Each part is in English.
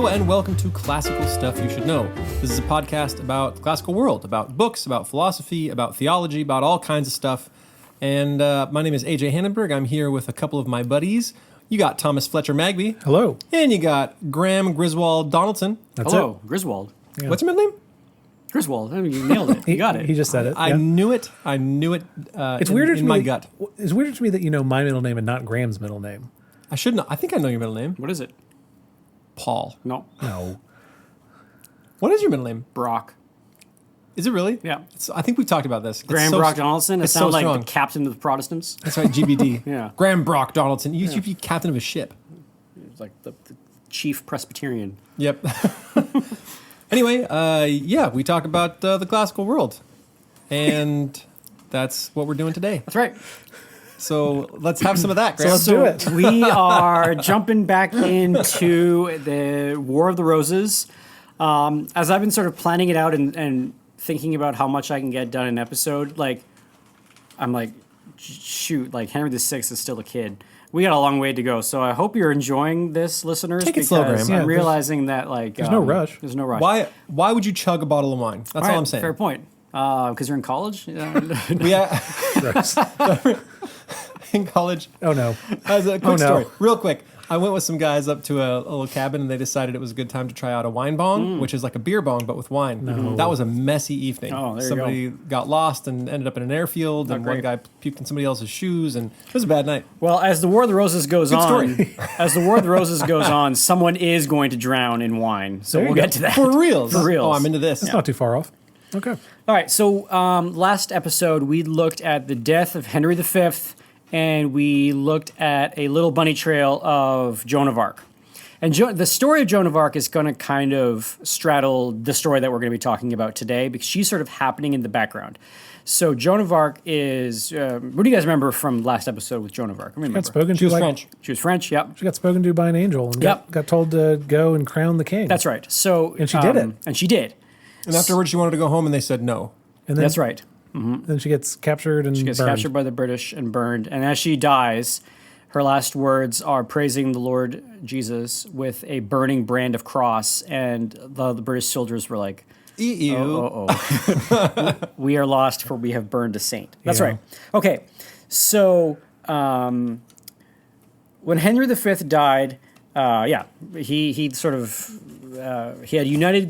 Hello and welcome to Classical Stuff You Should Know. This is a podcast about the classical world, about books, about philosophy, about theology, about all kinds of stuff. And my name is AJ Hannenberg. I'm here with a couple of my buddies. You got Thomas Fletcher Magby. Hello. And you got Graham Griswold Donaldson. That's Hello, it. Griswold. Yeah. What's your middle name? Griswold. I mean, you nailed it. You got it. He just said it. I knew it. It's weirder in to my me. gut. It's weirder to me that you know my middle name and not Graham's middle name. I should know. I think I know your middle name. What is it? Paul. No. No. What is your middle name? Brock. Is it really? Yeah. I think we've talked about this. Graham Brock Donaldson. It it's so sounds like strong. the captain of the Protestants. That's right, GBD. Yeah. Graham Brock Donaldson. You used to be captain of a ship. It's like the chief Presbyterian. Yep. Anyway, we talk about the classical world. And that's what we're doing today. That's right. So let's have some of that, Graham. let's do it. We are jumping back into the War of the Roses. As I've been sort of planning it out and thinking about how much I can get done in an episode, I'm like, shoot, like Henry VI is still a kid. We got a long way to go, so I hope you're enjoing this, listeners. Take it slow, Graham. I'm Yeah, realizing that there's no rush. There's no rush. Why would you chug a bottle of wine? That's all I'm saying. Fair point. Because you're in college. Gross. In college. Oh no. As a quick no. story, real quick. I went with some guys up to a little cabin, and they decided it was a good time to try out a wine bong, which is like a beer bong but with wine. No. That was a messy evening. Oh, there you Somebody got lost and ended up in an airfield, and one great. guy puked in somebody else's shoes, and it was a bad night. Well, as the War of the Roses goes on, story. as the War of the Roses goes on, someone is going to drown in wine. So There you we'll go. get to that. For reals. For reals. Oh, I'm into this. That's not too far off. Okay. All right. So last episode, we looked at the death of Henry V, and we looked at a little bunny trail of Joan of Arc. And the story of Joan of Arc is going to kind of straddle the story that we're going to be talking about today because she's sort of happening in the background. So Joan of Arc is, what do you guys remember from last episode with Joan of Arc? Got spoken She to was like, French. She was French, yep. She got spoken to by an angel and Yep. got told to go and crown the king. That's right. So And she did it. And she did. And afterwards, she wanted to go home, and they said no. And then, That's right. Then she gets captured and She gets burned. captured by the British and burned. And as she dies, her last words are praising the Lord Jesus with a burning brand of cross. And the British soldiers were like, Ew. oh. We are lost, for we have burned a saint. That's Yeah. right. Okay. So when Henry V died, he sort of he had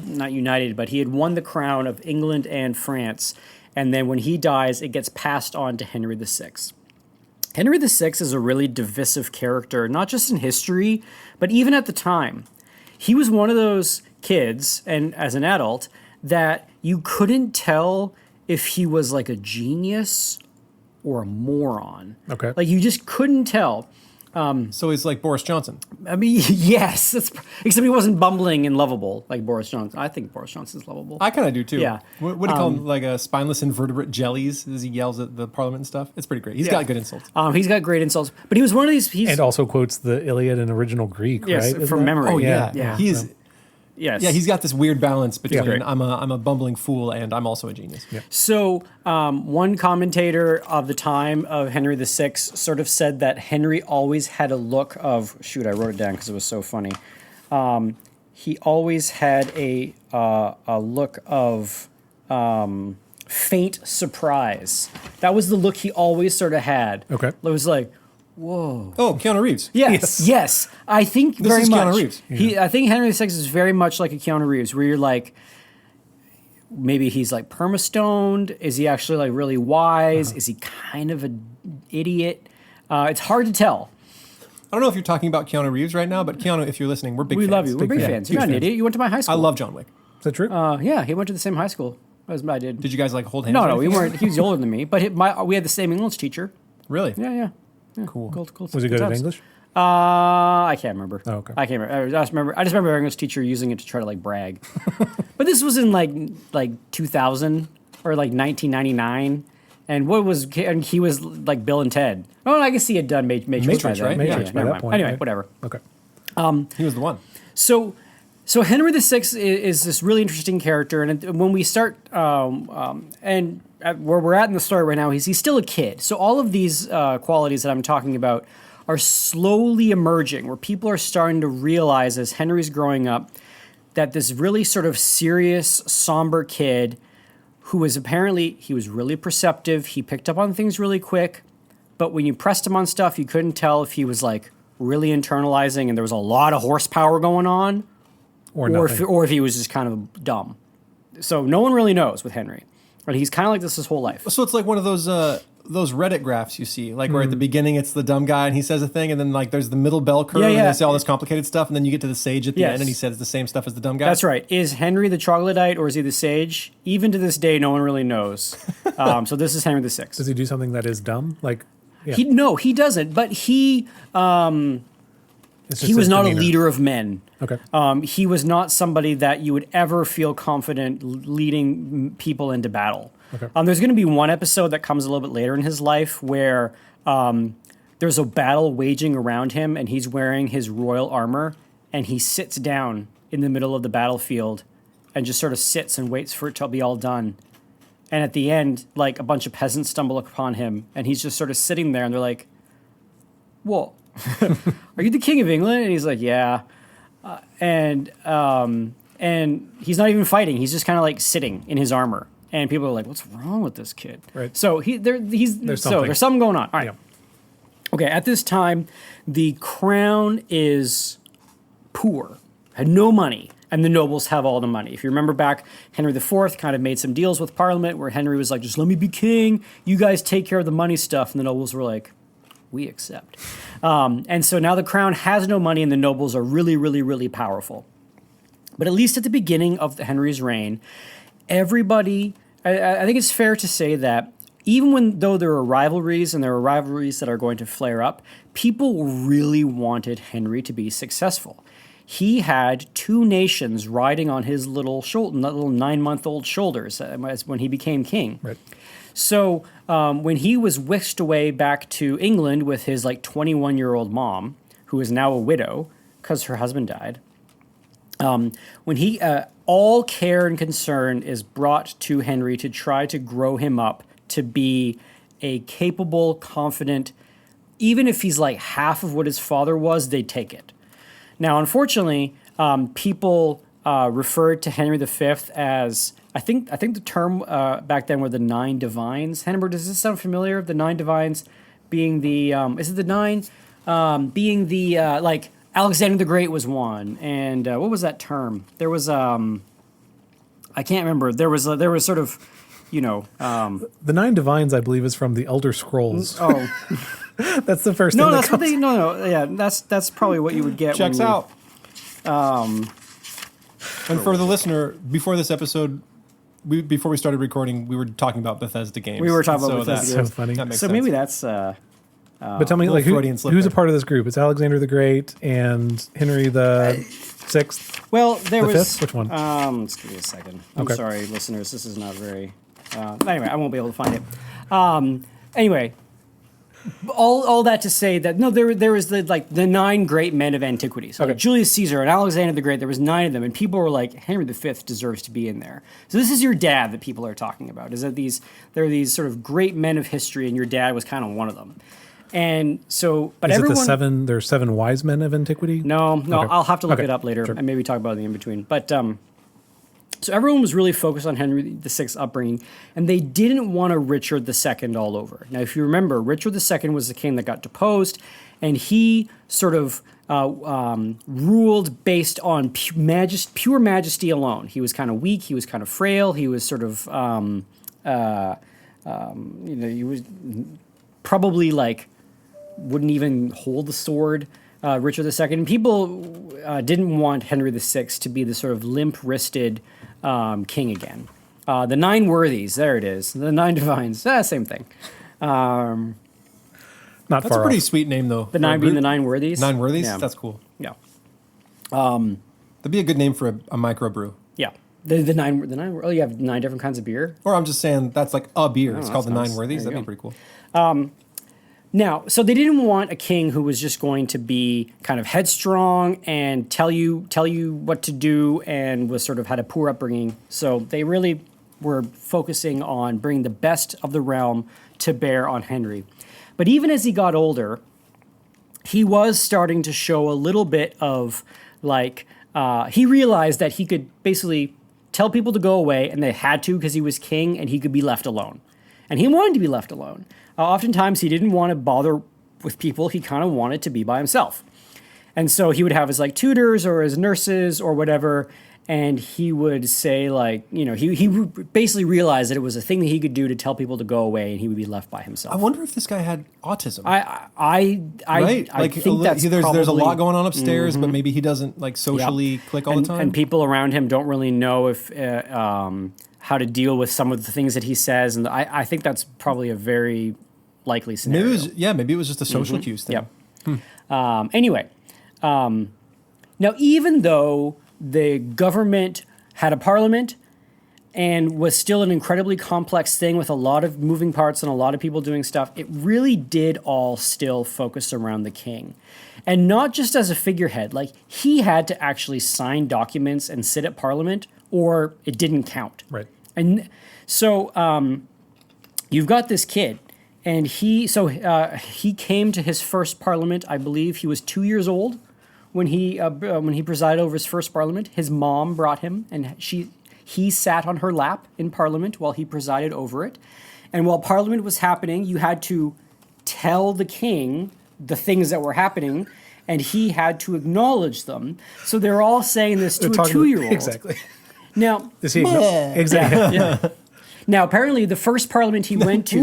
not united, but he had won the crown of England and France. And then when he dies, it gets passed on to Henry VI. Henry VI is a really divisive character, not just in history, but even at the time. He was one of those kids, and as an adult, that you couldn't tell if he was like a genius or a moron. Okay. Like you just couldn't tell. So he's like Boris Johnson. I mean, yes, except he wasn't bumbling and lovable like Boris Johnson. I think Boris Johnson's lovable. I kind of do too. Yeah. What do you call him? Like a spineless invertebrate jellies as he yells at the parliament and stuff? It's pretty great. He's got good insults. He's got great insults, but he was one of these. And also quotes the Iliad in original Greek, Yes, right? from Isn't that- memory. Oh, Yeah. yeah. He's got this weird balance between great. I'm a bumbling fool and I'm also a genius. Yeah. So, one commentator of the time of Henry VI sort of said that Henry always had a look of, I wrote it down because it was so funny. He always had a look of faint surprise. That was the look he always sort of had. Okay. It was like, whoa. Oh, Keanu Reeves. Yes. I think This very is much. Keanu Reeves. I think Henry VI is very much like a Keanu Reeves, where you're like, maybe he's like perma-stoned. Is he actually like really wise? Is he kind of an idiot? It's hard to tell. I don't know if you're talking about Keanu Reeves right now, but Keanu, if you're listening, we're big We fans. love you. We're big Yeah, fans. huge You're not an fans. idiot. You went to my high I school. love John Wick. Is that true? Yeah, he went to the same high school as I did. Did you guys like hold hands? No, or we anything? weren't. He was older than me, but we had the same English teacher. Really? Yeah. Cool. Cool. Was he good at English? I can't remember. Oh, okay. I can't remember. I just remember our English teacher using it to try to like brag. But this was in like 2000 or like 1999, and he was like Bill and Ted. Oh, I guess he had done Matrix Matrix, by then. right? Matrix by never that mind. point, Anyway, right? whatever. Okay. He was the one. So Henry VI is this really interesting character, and when we start, and where we're at in the story right now, he's still a kid. So all of these qualities that I'm talking about are slowly emerging, where people are starting to realize as Henry's growing up that this really sort of serious, somber kid who was apparently, he was really perceptive, he picked up on things really quick, but when you pressed him on stuff, you couldn't tell if he was like really internalizing and there was a lot of horsepower going on, or if he was just kind of dumb. So no one really knows with Henry. But he's kind of like this his whole life. So it's like one of those Reddit graphs you see, like where at the beginning it's the dumb guy and he says a thing, and then like there's the middle bell curve and they say all this complicated stuff, and then you get to the sage at the end and he says the same stuff as the dumb guy. That's right. Is Henry the troglodyte or is he the sage? Even to this day, no one really knows. So this is Henry VI. Does he do something that is dumb? Like, yeah. He doesn't. But he was not a leader of men. Okay. He was not somebody that you would ever feel confident leading people into battle. Okay. There's going to be one episode that comes a little bit later in his life where there's a battle waging around him and he's wearing his royal armor and he sits down in the middle of the battlefield and just sort of sits and waits for it to be all done. And at the end, like a bunch of peasants stumble upon him and he's just sort of sitting there and they're like, "Whoa, are you the King of England?" And he's like, "Yeah." And he's not even fighting. He's just kind of like sitting in his armor. And people are like, "What's wrong with this kid?" Right. So there's something going on. All right. Yeah. Okay. At this time, the crown is poor, had no money, and the nobles have all the money. If you remember back, Henry IV kind of made some deals with Parliament where Henry was like, "Just let me be king. You guys take care of the money stuff." And the nobles were like, "We accept." And so now the crown has no money and the nobles are really, really, really powerful. But at least at the beginning of Henry's reign, everybody, I think it's fair to say that even though there are rivalries and there are rivalries that are going to flare up, people really wanted Henry to be successful. He had two nations riding on his little 9-month-old shoulders when he became king. Right. So when he was whisked away back to England with his like 21-year-old mom, who is now a widow because her husband died, when he all care and concern is brought to Henry to try to grow him up to be a capable, confident, even if he's like half of what his father was, they'd take it. Now, unfortunately, people referred to Henry V as, I think the term back then were the 9 divines. Henry, does this sound familiar? The 9 divines being the, is it the 9? Being the, like, Alexander the Great was one. And what was that term? There was, I can't remember. There was sort of, the 9 divines, I believe, is from the Elder Scrolls. Oh. That's the first No, thing that's what they, no. Yeah, that's probably what you would get. Checks out. And for the listener, before this episode, before we started recording, we were talking about Bethesda games. We were talking about Bethesda games. So funny. That makes So sense. maybe that's... but tell me, like, who's a part of this group? It's Alexander the Great and Henry the Sixth. Well, there the was... Fifth? Which one? Let's give me a second. I'm Okay. sorry, listeners. This is not very... anyway, I won't be able to find it. Anyway, all that to say that, no, there was the 9 great men of antiquity. So like Julius Caesar and Alexander the Great, there was 9 of them, and people were like, Henry V deserves to be in there. So this is your dad that people are talking about, is that there are these sort of great men of history, and your dad was kind of one of them. And so, but is everyone... it the 7, there's 7 wise men of antiquity? No, Okay. I'll have to look it up later Sure. and maybe talk about it in between. But so everyone was really focused on Henry VI's upbringing, and they didn't want a Richard II all over. Now, if you remember, Richard II was the king that got deposed, and he sort of ruled based on pure majesty alone. He was kind of weak. He was kind of frail. He was sort of, he was probably like wouldn't even hold the sword. Richard II. And people didn't want Henry VI to be the sort of limp-wristed king again. The 9 worthies, there it is. The 9 divines, same thing. Not That's far a pretty off. sweet name, though. The 9 being the 9 worthies. 9 worthies? Yeah. That's cool. Yeah. That'd be a good name for a microbrew. Yeah. The 9. Oh, you have 9 different kinds of beer? Or I'm just saying that's like a beer. It's called the that's 9 nice. worthies. There you That'd be pretty cool. Now, so they didn't want a king who was just going to be kind of headstrong and tell you what to do and was sort of had a poor upbringing. So they really were focusing on bringing the best of the realm to bear on Henry. But even as he got older, he was starting to show a little bit of like, he realized that he could basically tell people to go away, and they had to because he was king, and he could be left alone. And he wanted to be left alone. Oftentimes, he didn't want to bother with people. He kind of wanted to be by himself. And so he would have his like tutors or his nurses or whatever, and he would say like, you know, he basically realized that it was a thing that he could do to tell people to go away, and he would be left by himself. I wonder if this guy had autism. I think that's there's a lot going on upstairs, but maybe he doesn't like socially click all the time. And people around him don't really know if how to deal with some of the things that he says, and I think that's probably a very likely scenario. Maybe it was just a social cues thing. Yeah. Anyway, now even though the government had a parliament and was still an incredibly complex thing with a lot of moving parts and a lot of people doing stuff, it really did all still focus around the king. And not just as a figurehead, like he had to actually sign documents and sit at parliament or it didn't count. Right. And so you've got this kid, and he came to his first parliament, I believe he was 2 years old when he presided over his first parliament. His mom brought him, and he sat on her lap in parliament while he presided over it. And while parliament was happening, you had to tell the king the things that were happening, and he had to acknowledge them. So they're all saying this to a 2-year-old. Exactly. Now, exactly. yeah. Now, apparently, the first parliament he went to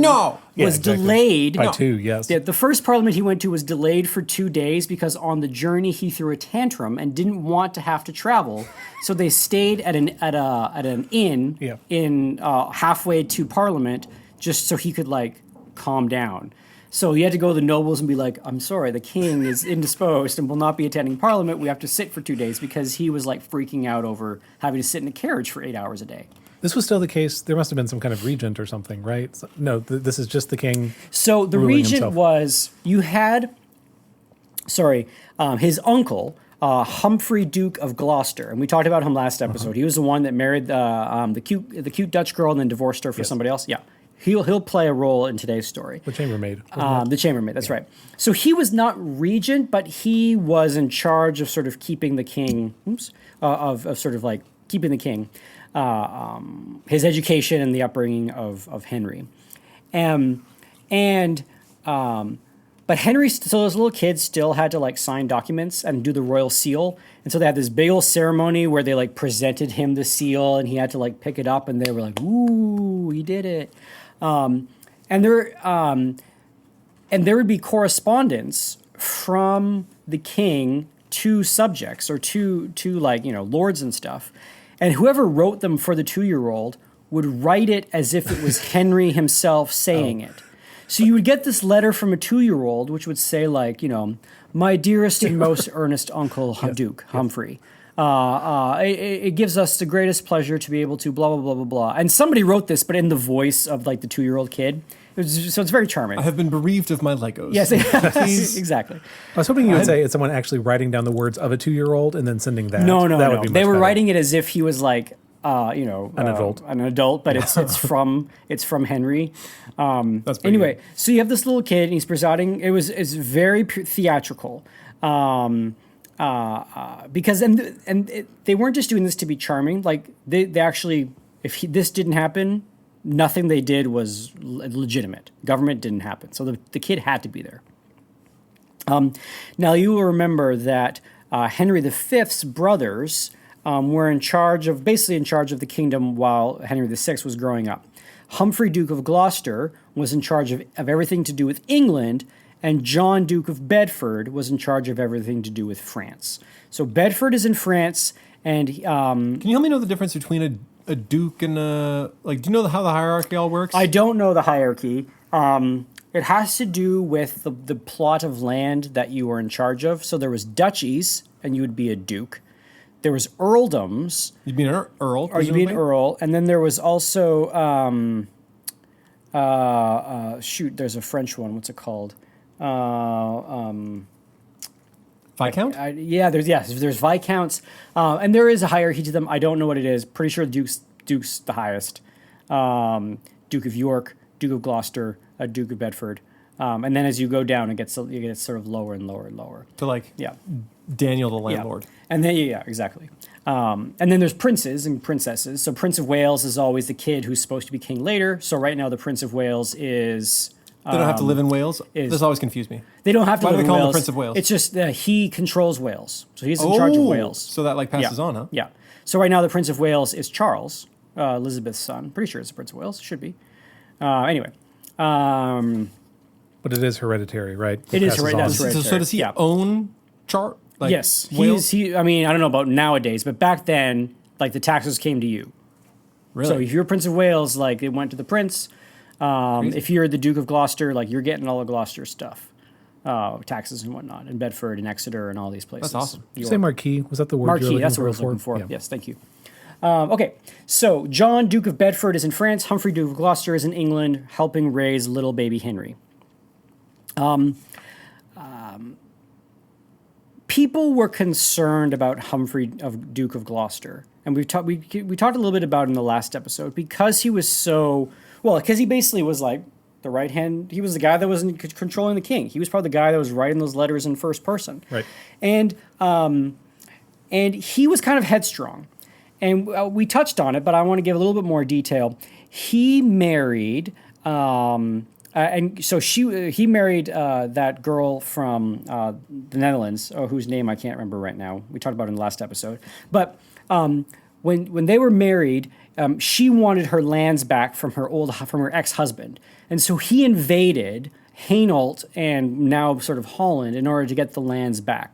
was delayed. By 2, yes. The first parliament he went to was delayed for 2 days because on the journey he threw a tantrum and didn't want to have to travel. So they stayed at an inn in halfway to parliament just so he could like calm down. So he had to go to the nobles and be like, I'm sorry, the king is indisposed and will not be attending parliament. We have to sit for 2 days, because he was like freaking out over having to sit in a carriage for 8 hours a day. This was still the case. There must have been some kind of regent or something, right? No, this is just the king. So the regent was, you had, his uncle, Humphrey, Duke of Gloucester, and we talked about him last episode. He was the one that married the cute Dutch girl and then divorced her for somebody else. Yeah, he'll play a role in today's story. The chambermaid. The chambermaid. That's right. So he was not regent, but he was in charge of sort of keeping the king. Of sort of like keeping the king. His education and the upbringing of Henry. But Henry, so those little kids still had to like sign documents and do the royal seal. And so they had this big old ceremony where they like presented him the seal, and he had to like pick it up, and they were like, ooh, he did it. And there would be correspondence from the king to subjects or to like, you know, lords and stuff. And whoever wrote them for the 2-year-old would write it as if it was Henry himself saying it. So you would get this letter from a 2-year-old, which would say like, you know, my dearest and most earnest uncle, Duke Humphrey. It gives us the greatest pleasure to be able to blah, blah, blah, blah, blah. And somebody wrote this, but in the voice of like the 2-year-old kid. So it's very charming. I have been bereaved of my Legos. Yes, exactly. I was hoping you would say it's someone actually writing down the words of a 2-year-old and then sending that. No. Would be they were better. writing it as if he was like, an adult, but it's from Henry. That's anyway. Good. So you have this little kid, and he's presiding. It's very theatrical. Because they weren't just doing this to be charming. Like they actually, this didn't happen, nothing they did was legitimate. Government didn't happen. So the kid had to be there. Now you will remember that Henry V's brothers were basically in charge of the kingdom while Henry VI was growing up. Humphrey, Duke of Gloucester, was in charge of everything to do with England, and John, Duke of Bedford, was in charge of everything to do with France. So Bedford is in France, and can you help me know the difference between a duke and a, like, do you know how the hierarchy all works? I don't know the hierarchy. It has to do with the plot of land that you were in charge of. So there was duchies, and you would be a duke. There was earldoms. You'd be an earl, or you'd be an earl, and then there was also there's a French one. What's it called? Viscount? There's viscounts, and there is a hierarchy to them. I don't know what it is. Pretty sure Duke's the highest. Duke of York, Duke of Gloucester, Duke of Bedford. And then as you go down, it gets sort of lower and lower and lower. To like Yeah. Daniel the landlord. Yeah. And then, exactly. And then there's princes and princesses. So Prince of Wales is always the kid who's supposed to be king later. So right now the Prince of Wales is... They don't have to live in Wales? This always confused me. They don't have to live in Wales. Why do they call him the Prince of Wales? It's just he controls Wales. So he's in charge of Wales. So that like passes on, huh? Yeah. So right now the Prince of Wales is Charles, Elizabeth's son. Pretty sure it's the Prince of Wales. Should be. Anyway. But it is hereditary, right? It is hereditary. So does he own Like yes, Wales? I mean, I don't know about nowadays, but back then, like the taxes came to you. Really? So if you're Prince of Wales, like it went to the prince. If you're the Duke of Gloucester, like you're getting all of Gloucester stuff, taxes and whatnot, in Bedford and Exeter and all these places. That's awesome. Did you say Marquis? Was that the word? Marquis, that's what I was looking for. Yeah. Yes, thank you. Okay, so John, Duke of Bedford, is in France. Humphrey, Duke of Gloucester, is in England, helping raise little baby Henry. People were concerned about Humphrey, of Duke of Gloucester, and we talked a little bit about it in the last episode because he was so because he basically was like the right hand. He was the guy that was controlling the king. He was probably the guy that was writing those letters in first person, right? And he was kind of headstrong. And we touched on it, but I want to give a little bit more detail. He married, and so he married that girl from the Netherlands, whose name I can't remember right now. We talked about it in the last episode. But when they were married, she wanted her lands back from her ex-husband, and so he invaded Hainault and now sort of Holland in order to get the lands back.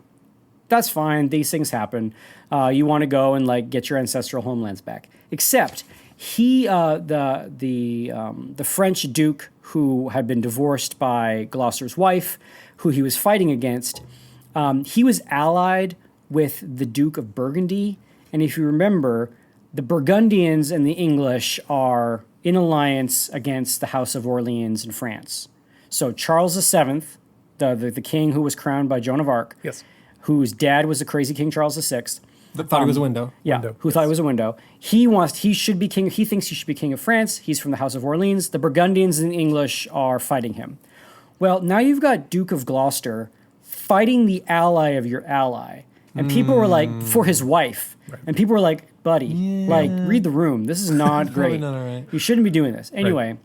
That's fine. These things happen. You want to go and like get your ancestral homelands back. Except the French Duke who had been divorced by Gloucester's wife, who he was fighting against, he was allied with the Duke of Burgundy. And if you remember, the Burgundians and the English are in alliance against the House of Orleans in France. So Charles VII, the king who was crowned by Joan of Arc, yes, whose dad was the crazy King Charles VI. Thought he was a window. Yeah, who thought he was a window. He should be king. He thinks he should be king of France. He's from the House of Orleans. The Burgundians and the English are fighting him. Well, now you've got Duke of Gloucester fighting the ally of your ally. And people were like, for his wife. Right. And people were like, buddy, like, read the room. This is not great. Not all right. You shouldn't be doing this. Anyway,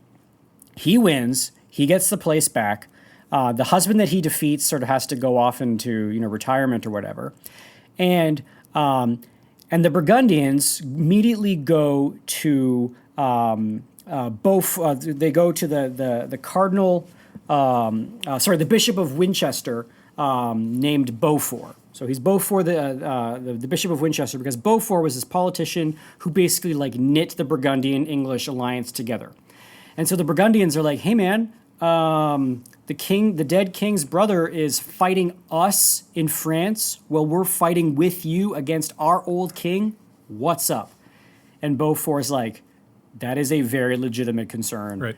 he wins. He gets the place back. The husband that he defeats sort of has to go off into retirement or whatever. And the Burgundians immediately go to Beaufort. They go to the cardinal, the Bishop of Winchester, named Beaufort. So he's Beaufort, the Bishop of Winchester, because Beaufort was this politician who basically like knit the Burgundian English alliance together. And so the Burgundians are like, hey man, the dead king's brother is fighting us in France while we're fighting with you against our old king. What's up? And Beaufort's like, that is a very legitimate concern. Right.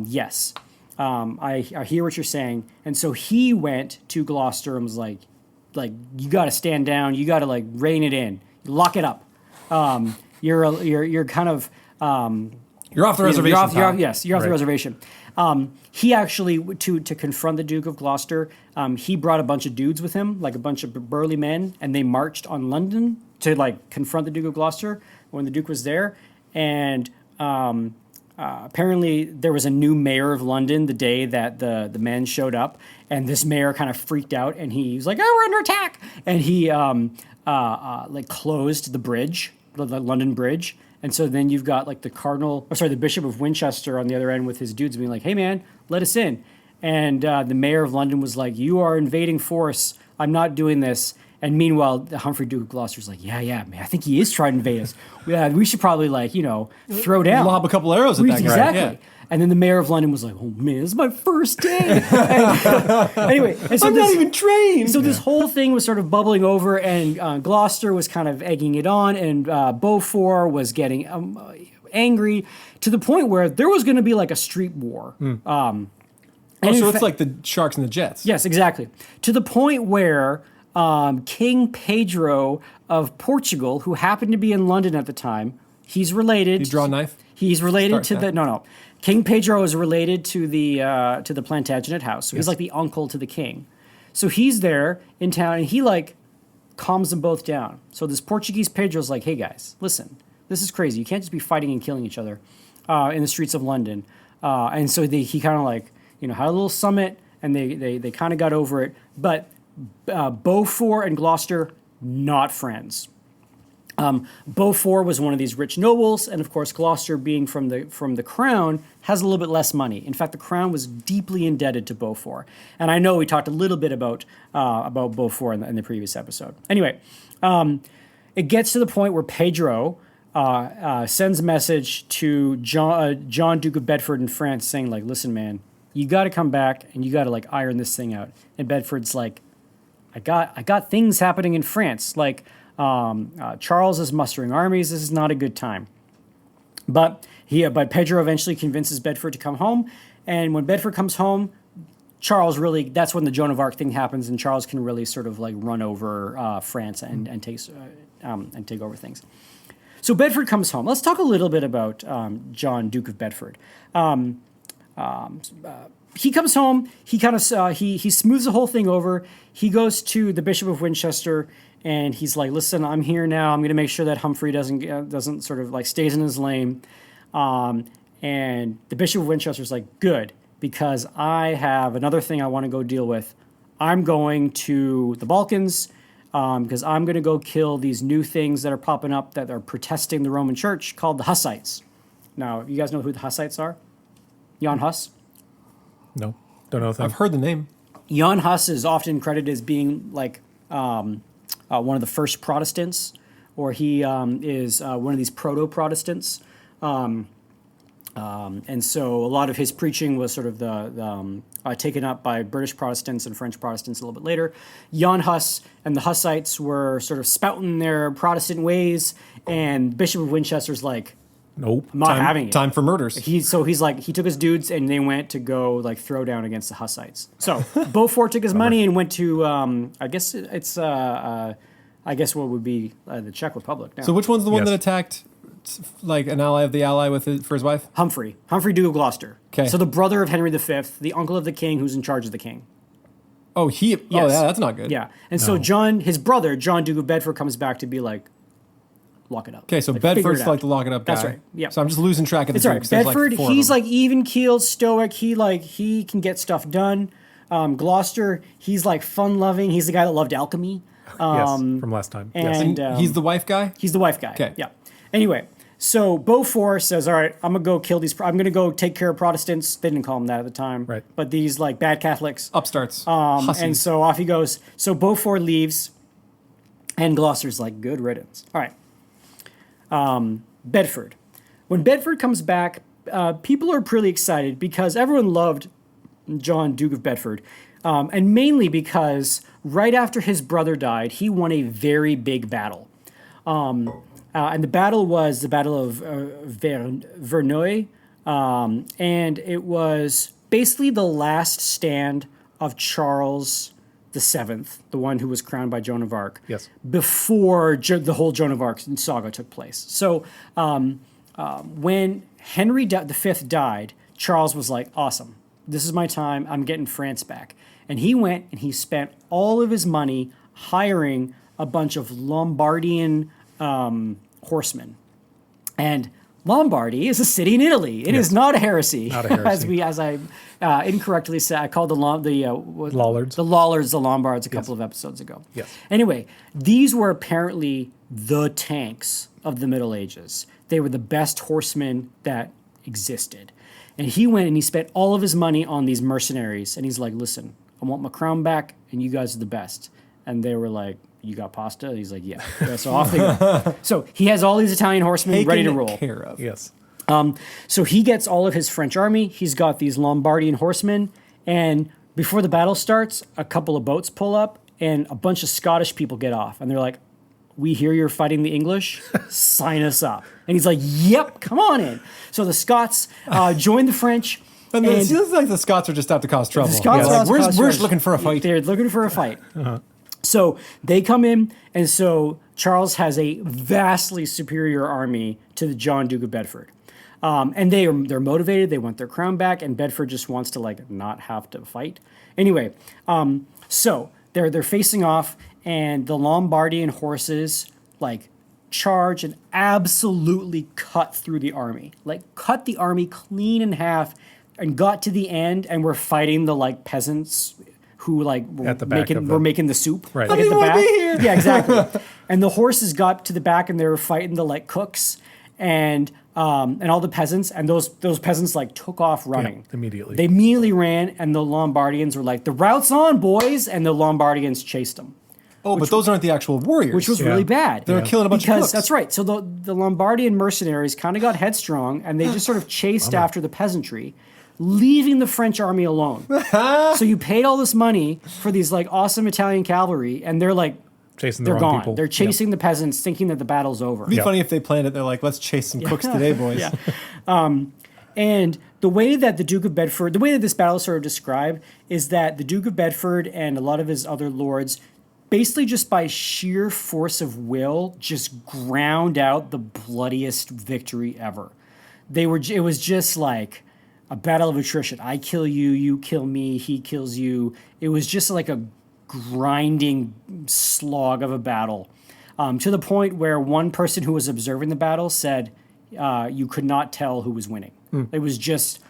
Yes. I hear what you're saying. And so he went to Gloucester and was like, you got to stand down. You got to like rein it in. Lock it up. You're kind of, you're off the reservation. You're off the reservation. He actually, to confront the Duke of Gloucester, he brought a bunch of dudes with him, like a bunch of burly men, and they marched on London to like confront the Duke of Gloucester when the Duke was there. And apparently there was a new mayor of London the day that the men showed up, and this mayor kind of freaked out, and he was like, "Oh, we're under attack!" And he like closed the bridge, the London Bridge. And so then you've got like the Bishop of Winchester on the other end with his dudes being like, hey man, let us in. And the mayor of London was like, you are invading force. I'm not doing this. And meanwhile, the Humphrey Duke of Gloucester's like, yeah, man, I think he is trying to invade us. Yeah, we should probably throw down. Lob a couple arrows at that guy. Exactly. Yeah. And then the mayor of London was like, oh man, this is my first day. Anyway, and so I'm not even trained. So this whole thing was sort of bubbling over, and Gloucester was kind of egging it on, and Beaufort was getting angry to the point where there was going to be like a street war. So it's like the Sharks and the Jets. Yes, exactly. To the point where King Pedro of Portugal, who happened to be in London at the time, he's related. He draw a knife? He's related Start to that. no. King Pedro is related to the Plantagenet house. So he's like the uncle to the king. So he's there in town, and he like calms them both down. So this Portuguese Pedro's like, hey guys, listen, this is crazy. You can't just be fighting and killing each other in the streets of London. And so he kind of like, had a little summit, and they kind of got over it. But Beaufort and Gloucester, not friends. Beaufort was one of these rich nobles, and of course Gloucester, being from the crown, has a little bit less money. In fact, the crown was deeply indebted to Beaufort, and I know we talked a little bit about Beaufort in the previous episode. Anyway, it gets to the point where Pedro sends a message to John Duke of Bedford in France, saying like, "Listen, man, you got to come back and you got to like iron this thing out." And Bedford's like, "I got things happening in France, like." Charles is mustering armies. This is not a good time. But Pedro eventually convinces Bedford to come home. And when Bedford comes home, that's when the Joan of Arc thing happens, and Charles can really sort of like run over France and take over things. So Bedford comes home. Let's talk a little bit about John, Duke of Bedford. He comes home. He kind of he smooths the whole thing over. He goes to the Bishop of Winchester, and he's like, "Listen, I'm here now. I'm going to make sure that Humphrey doesn't sort of like stays in his lane." And the Bishop of Winchester's like, "Good, because I have another thing I want to go deal with. I'm going to the Balkans because I'm going to go kill these new things that are popping up that are protesting the Roman Church, called the Hussites." Now, you guys know who the Hussites are? Jan Hus? No, don't know if I've heard the name. Jan Hus is often credited as being like one of the first Protestants, or he is one of these proto-Protestants. And so a lot of his preaching was sort of taken up by British Protestants and French Protestants a little bit later. Jan Hus and the Hussites were sort of spouting their Protestant ways, and Bishop of Winchester's like, nope, I'm not having it. Time for murders. He took his dudes and they went to go like throw down against the Hussites. So Beaufort took his money and went to I guess what would be the Czech Republic now. So which one's the one Yes. that attacked like an ally of the ally for his wife? Humphrey Duke of Gloucester. Okay. So the brother of Henry V, the uncle of the king, who's in charge of the king. Oh, Yes. yeah, that's not good. Yeah. And so his brother, John Duke of Bedford, comes back to be like, lock it up. Okay, so Like, figure Bedford's it out. like the lock it up guy. That's right. Yeah. So I'm just losing track of the It's all right. Dukes. There's Bedford, like four of he's them. like even keeled, stoic. He can get stuff done. Gloucester, he's like fun loving. He's the guy that loved alchemy. yes, from last time. Yes. And he's the wife guy? he's the wife guy. Okay. Yeah. Anyway, so Beaufort says, "All right, I'm gonna go kill these. I'm gonna go take care of Protestants." They didn't call them that at the time, Right. But these like bad Catholics. Upstarts. And Hussies. so off he goes. So Beaufort leaves, and Gloucester's like, "Good riddance." All right. Bedford. When Bedford comes back, people are pretty excited because everyone loved John, Duke of Bedford, and mainly because right after his brother died, he won a very big battle. And the battle was the Battle of Verneuil, and it was basically the last stand of Charles VII, the one who was crowned by Joan of Arc, Yes. before the whole Joan of Arc saga took place. So when Henry V died, Charles was like, awesome, this is my time, I'm getting France back. And he went and he spent all of his money hiring a bunch of Lombardian horsemen. And Lombardy is a city in Italy. It is not a heresy. Not a heresy. as I incorrectly said, I called Lollards. the Lollards the Lombards a couple of episodes ago. Yes. Anyway, these were apparently the tanks of the Middle Ages. They were the best horsemen that existed. And he went and he spent all of his money on these mercenaries. And he's like, listen, I want my crown back, and you guys are the best. And they were like, you got pasta? And he's like, yeah. So off they go. So he has all these Italian horsemen ready to roll. Care of. Yes. So he gets all of his French army. He's got these Lombardian horsemen. And before the battle starts, a couple of boats pull up, and a bunch of Scottish people get off. And they're like, we hear you're fighting the English. Sign us up. And he's like, yep, come on in. So the Scots join the French. And it feels like the Scots are just out to cause trouble. The Scots Yeah, are like, out to we're cause just trouble. looking for a fight. They're looking for a fight. So they come in, and so Charles has a vastly superior army to the John, Duke of Bedford. And they're motivated. They want their crown back, and Bedford just wants to like not have to fight. Anyway, so they're facing off, and the Lombardian horses like charge and absolutely cut through the army, like cut the army clean in half, and got to the end, and we're fighting the like peasants who like were making the soup. Right. Like, at the back. Yeah, exactly. And the horses got to the back, and they were fighting the like cooks and all the peasants, and those peasants like took off running immediately. They immediately ran, and the Lombardians were like, "The route's on, boys!" And the Lombardians chased them. Oh, but those aren't the actual warriors. Which was really bad. They were killing a bunch of cooks. That's right. So the Lombardian mercenaries kind of got headstrong, and they just sort of chased after the peasantry, leaving the French army alone. So you paid all this money for these like awesome Italian cavalry, and they're like, chasing they're the wrong gone. people. They're chasing the peasants, thinking that the battle's over. It'd be funny if they planned it. They're like, let's chase some cooks today, boys. And the way that the Duke of Bedford, the way that this battle is sort of described is that the Duke of Bedford and a lot of his other lords, basically just by sheer force of will, just ground out the bloodiest victory ever. It was just like a battle of attrition. I kill you, you kill me, he kills you. It was just like a grinding slog of a battle, to the point where one person who was observing the battle said you could not tell who was winning. It was just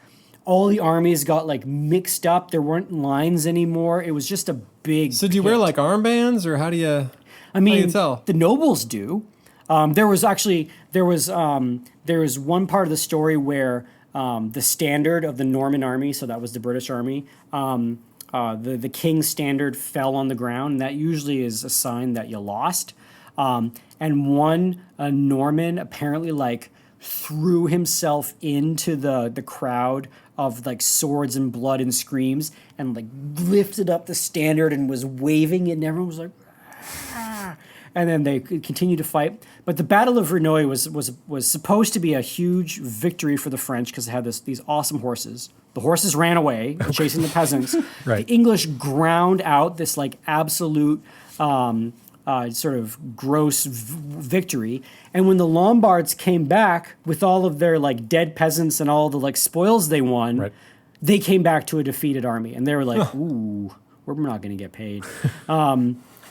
all the armies got like mixed up. There weren't lines anymore. It was just a big So do you wear like armbands, or how do you tell? The nobles do. There was one part of the story where the standard of the Norman army, so that was the British army, the king's standard fell on the ground, and that usually is a sign that you lost. And one Norman apparently like threw himself into the crowd of like swords and blood and screams, and like lifted up the standard and was waving it, and everyone was like, ah. And then they continued to fight. But the Battle of Verneuil was supposed to be a huge victory for the French because they had these awesome horses. The horses ran away, chasing the peasants. Right. The English ground out this like absolute sort of gross victory. And when the Lombards came back with all of their like dead peasants and all the like spoils they won, they came back to a defeated army, and they were like, "Ooh, we're not going to get paid."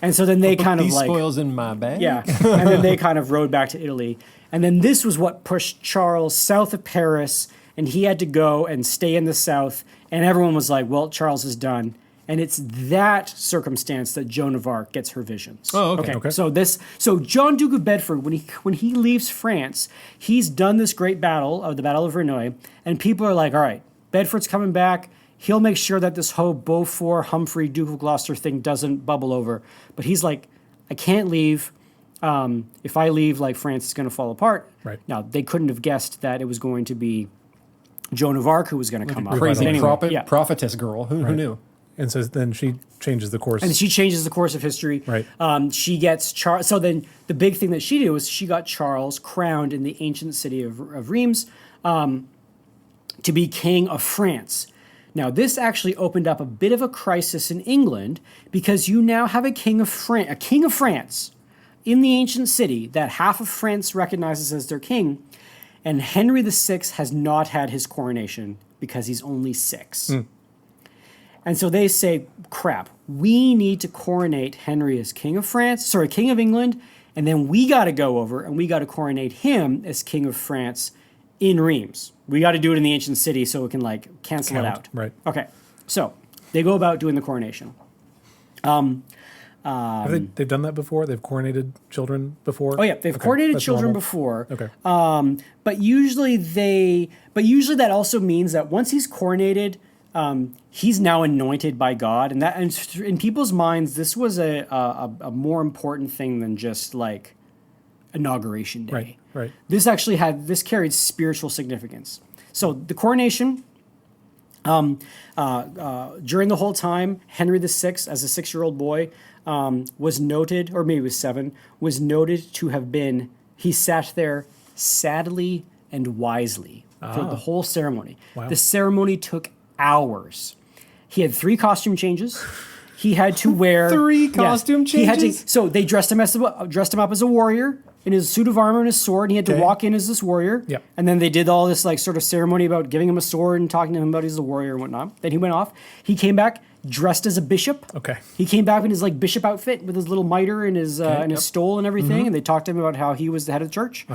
And so then they kind of like spoils in my bag. Yeah, and then they kind of rode back to Italy, and then this was what pushed Charles south of Paris, and he had to go and stay in the south, and everyone was like, "Well, Charles is done." And it's that circumstance that Joan of Arc gets her visions. Oh, okay. So John Duke of Bedford, when he leaves France, he's done this great battle of the Battle of Verneuil, and people are like, "All right, Bedford's coming back. He'll make sure that this whole Beaufort, Humphrey, Duke of Gloucester thing doesn't bubble over." But he's like, "I can't leave. If I leave, like France is going to fall apart." Right. Now they couldn't have guessed that it was going to be Joan of Arc who was going to come up. Crazy Anyway, prophetess girl. Who knew? And so then she changes the course. And she changes the course of history. Right. She gets Charles. So then the big thing that she did was she got Charles crowned in the ancient city of Reims to be king of France. Now, this actually opened up a bit of a crisis in England because you now have a king of France in the ancient city that half of France recognizes as their king, and Henry VI has not had his coronation because he's only 6. And so they say, crap, we need to coronate Henry as king of England, and then we got to go over and we got to coronate him as king of France in Reims. We got to do it in the ancient city so it can like cancel it out. Right. Okay. So they go about doing the coronation. Have they've done that before? They've coronated children before? Oh yeah, they've coronated children before. Okay. But usually that also means that once he's coronated, he's now anointed by God, and that, and in people's minds, this was a more important thing than just like inauguration day. Right. This carried spiritual significance. So the coronation, during the whole time, Henry VI, as a 6-year-old boy, was noted, or maybe it was 7, was noted to have been. He sat there sadly and wisely for the whole ceremony. Wow. The ceremony took hours. He had 3 costume changes. he had to wear 3 costume changes. So they dressed him up as a warrior in his suit of armor and his sword, and he had to walk in as this warrior. Yep. And then they did all this like sort of ceremony about giving him a sword and talking to him about he's a warrior and whatnot. Then he went off. He came back dressed as a bishop. Okay. He came back in his like bishop outfit with his little mitre and his his stole and everything, and they talked to him about how he was the head of the church.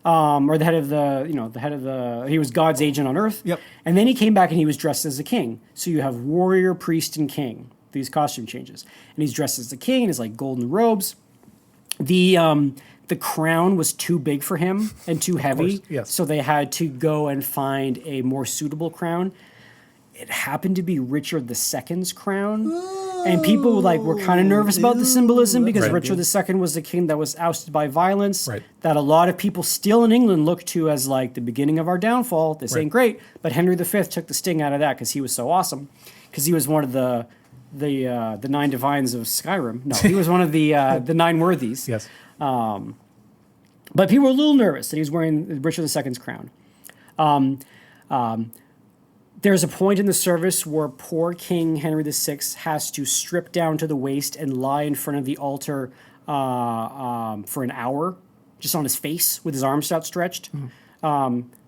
Or the head of he was God's agent on earth. Yep. And then he came back and he was dressed as a king. So you have warrior, priest, and king, these costume changes. And he's dressed as the king in his like golden robes. The crown was too big for him and too heavy. Yes. So they had to go and find a more suitable crown. It happened to be Richard II's crown. And people like were kind of nervous about the symbolism because Richard II was the king that was ousted by violence. Right. That a lot of people still in England look to as like the beginning of our downfall. This ain't great. But Henry V took the sting out of that because he was so awesome. Because he was one of the 9 divines of Skyrim. No, he was one of the 9 worthies. Yes. But people were a little nervous that he was wearing Richard II's crown. There's a point in the service where poor King Henry VI has to strip down to the waist and lie in front of the altar for an hour, just on his face with his arms outstretched.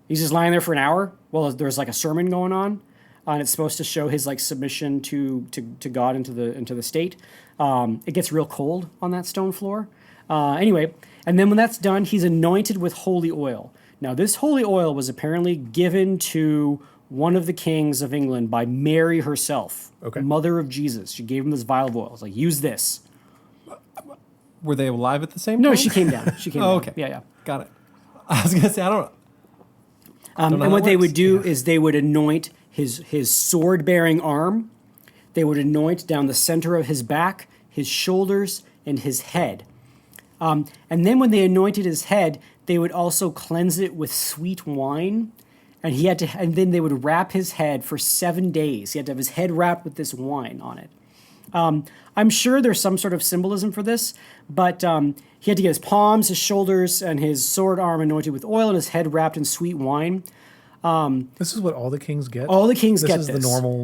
He's just lying there for an hour while there's like a sermon going on, and it's supposed to show his like submission to God and to the state. It gets real cold on that stone floor. Anyway, and then when that's done, he's anointed with holy oil. Now, this holy oil was apparently given to one of the kings of England by Mary herself, mother of Jesus. She gave him this vial of oil. It's like, use this. Were they alive at the same time? No, she came down. She came down. Okay. Yeah. Got it. I was going to say, I don't know. And what they would do is they would anoint his sword-bearing arm. They would anoint down the center of his back, his shoulders, and his head. And then when they anointed his head, they would also cleanse it with sweet wine. And and then they would wrap his head for 7 days. He had to have his head wrapped with this wine on it. I'm sure there's some sort of symbolism for this, but he had to get his palms, his shoulders, and his sword arm anointed with oil and his head wrapped in sweet wine. This is what all the kings get? All the kings get this.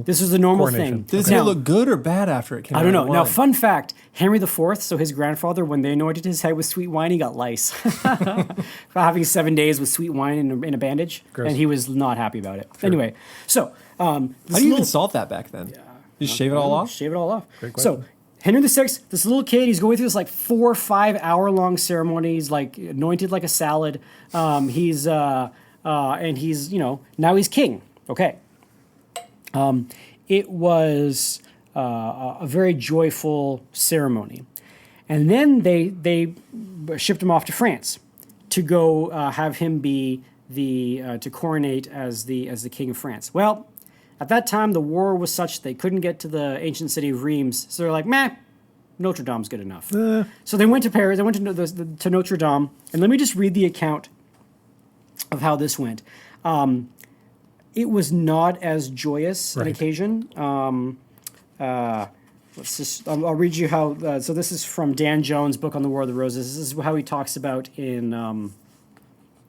This is the normal thing. Did it look good or bad after it came out? I don't know. Now, fun fact, Henry IV, so his grandfather, when they anointed his head with sweet wine, he got lice. For having 7 days with sweet wine in a bandage. Gross. And he was not happy about it. Sure. Anyway, so... how do you even solve that back then? You just shave it all off? Shave it all off. Great question. So, Henry VI, this little kid, he's going through this like 4 or 5 hour long ceremony. He's like anointed like a salad. And he's, now he's king. Okay. It was a very joyful ceremony. And then they shipped him off to France to go have him be to coronate as the king of France. Well, at that time, the war was such they couldn't get to the ancient city of Reims. So they're like, meh, Notre Dame's good enough. So they went to Paris. They went to Notre Dame. And let me just read the account of how this went. It was not as joyous an occasion. I'll read you how. So this is from Dan Jones' book on the War of the Roses. This is how he talks about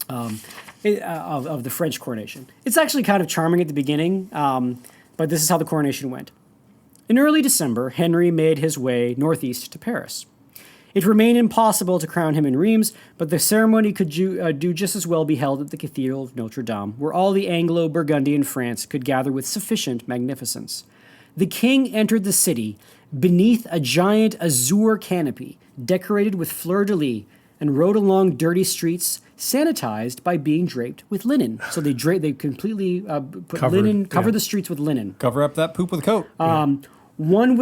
of the French coronation. It's actually kind of charming at the beginning, but this is how the coronation went. In early December, Henry made his way northeast to Paris. It remained impossible to crown him in Reims, but the ceremony could do just as well be held at the Cathedral of Notre Dame, where all the Anglo-Burgundian France could gather with sufficient magnificence. The king entered the city beneath a giant azure canopy, decorated with fleur-de-lis, and rode along dirty streets, sanitized by being draped with linen. So they completely covered the streets with linen. Cover up that poop with a coat. One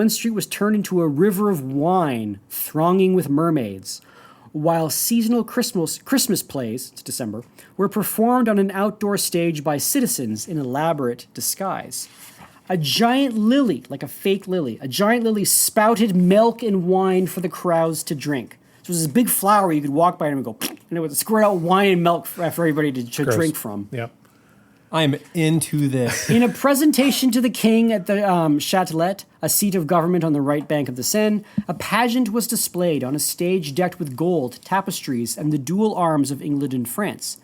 street was turned into a river of wine, thronging with mermaids, while seasonal Christmas plays, it's December, were performed on an outdoor stage by citizens in elaborate disguise. A giant lily, like a fake lily, spouted milk and wine for the crowds to drink. So it was this big flower you could walk by and go, and it would squirt out wine and milk for everybody to drink from. Yep. I'm into this. In a presentation to the king at the Châtelet, a seat of government on the right bank of the Seine, a pageant was displayed on a stage decked with gold, tapestries, and the dual arms of England and France.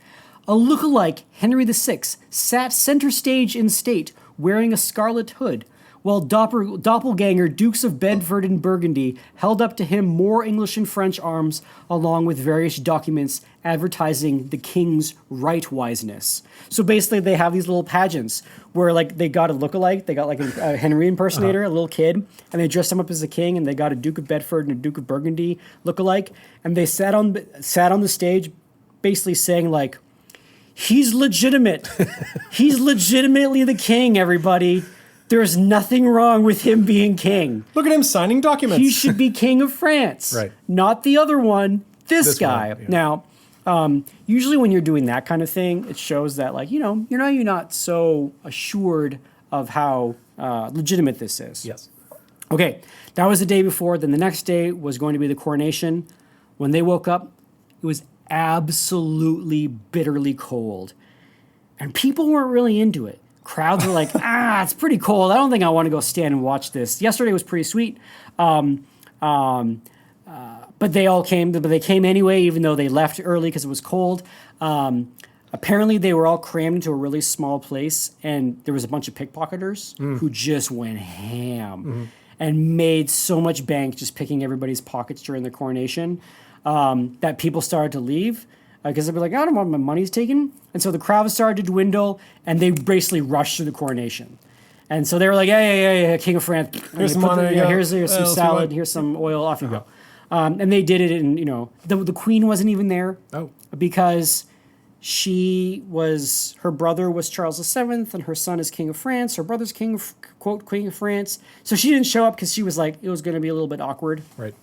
A look-alike Henry VI sat center stage in state, wearing a scarlet hood, while doppelganger Dukes of Bedford and Burgundy held up to him more English and French arms, along with various documents advertising the king's right-wiseness. So basically, they have these little pageants where, like, they got a lookalike. They got, like, a Henry impersonator, a little kid, and they dressed him up as a king, and they got a Duke of Bedford and a Duke of Burgundy lookalike, and they sat on the stage basically saying, like, he's legitimate. He's legitimately the king, everybody. There's nothing wrong with him being king. Look at him signing documents. He should be king of France. Right. Not the other one, this guy. One, yeah. Now, usually when you're doing that kind of thing, it shows that, like, you know, you're not so assured of how legitimate this is. Yes. Okay, that was the day before. Then the next day was going to be the coronation. When they woke up, it was absolutely bitterly cold. And people weren't really into it. Crowds were like, it's pretty cold. I don't think I want to go stand and watch this. Yesterday was pretty sweet. But they all came. But they came anyway, even though they left early because it was cold. Apparently, they were all crammed into a really small place. And there was a bunch of pickpocketers who just went ham and made so much bank just picking everybody's pockets during the coronation that people started to leave. Because they'd be like, I don't want my money's taken. And so the crowd started to dwindle, and they basically rushed through the coronation. And so they were like, yeah, King of France. Here's some money. Here's some salad. Here's some oil. Off you go. And they did it, and, you know, the queen wasn't even there. Oh. Because her brother was Charles VII, and her son is King of France. Her brother's King of France. So she didn't show up because she was like, it was going to be a little bit awkward. Right.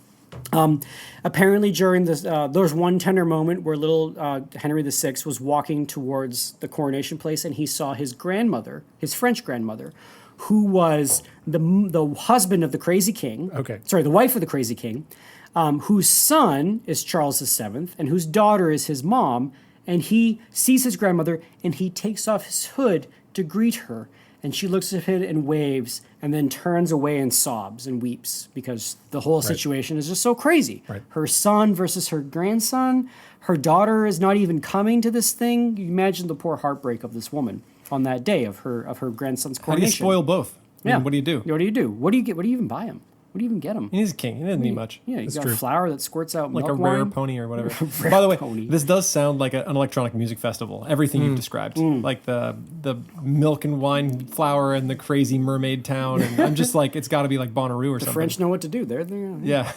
Apparently, during this, there was one tender moment where little Henry VI was walking towards the coronation place, and he saw his grandmother, his French grandmother, who was the husband of the crazy king. Okay. Sorry, the wife of the crazy king, whose son is Charles VII, and whose daughter is his mom. And he sees his grandmother, and he takes off his hood to greet her. And she looks at him and waves, and then turns away and sobs and weeps because the whole situation is just so crazy. Right. Her son versus her grandson. Her daughter is not even coming to this thing. You imagine the poor heartbreak of this woman on that day of her grandson's coronation. How do you spoil both? I mean, what do you do? What do you do? What do you get? What do you even buy him? What do you even get him? He's a king. He doesn't need much. Yeah, you got a flower that squirts out like milk a rare wine. pony or whatever. By the way, this does sound like an electronic music festival. Everything you've described, like the milk and wine flower and the crazy mermaid town, and I'm just like, it's got to be like Bonnaroo or something. The French know what to do. They're yeah.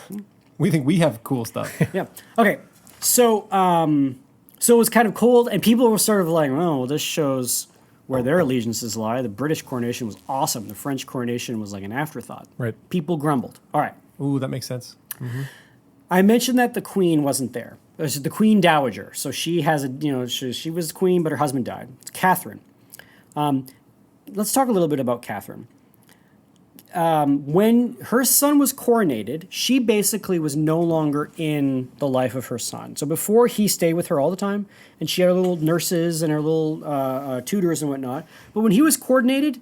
We think we have cool stuff. Yeah. Okay. So it was kind of cold, and people were sort of like, oh, well, this shows where their allegiances lie. The British coronation was awesome. The French coronation was like an afterthought. Right. People grumbled. All right. Ooh, that makes sense. Mm-hmm. I mentioned that the queen wasn't there. It was the queen dowager. So she has she was the queen, but her husband died. It's Catherine. Let's talk a little bit about Catherine. When her son was coronated, she basically was no longer in the life of her son. So before, he stayed with her all the time, and she had her little nurses and her little tutors and whatnot. But when he was coronated,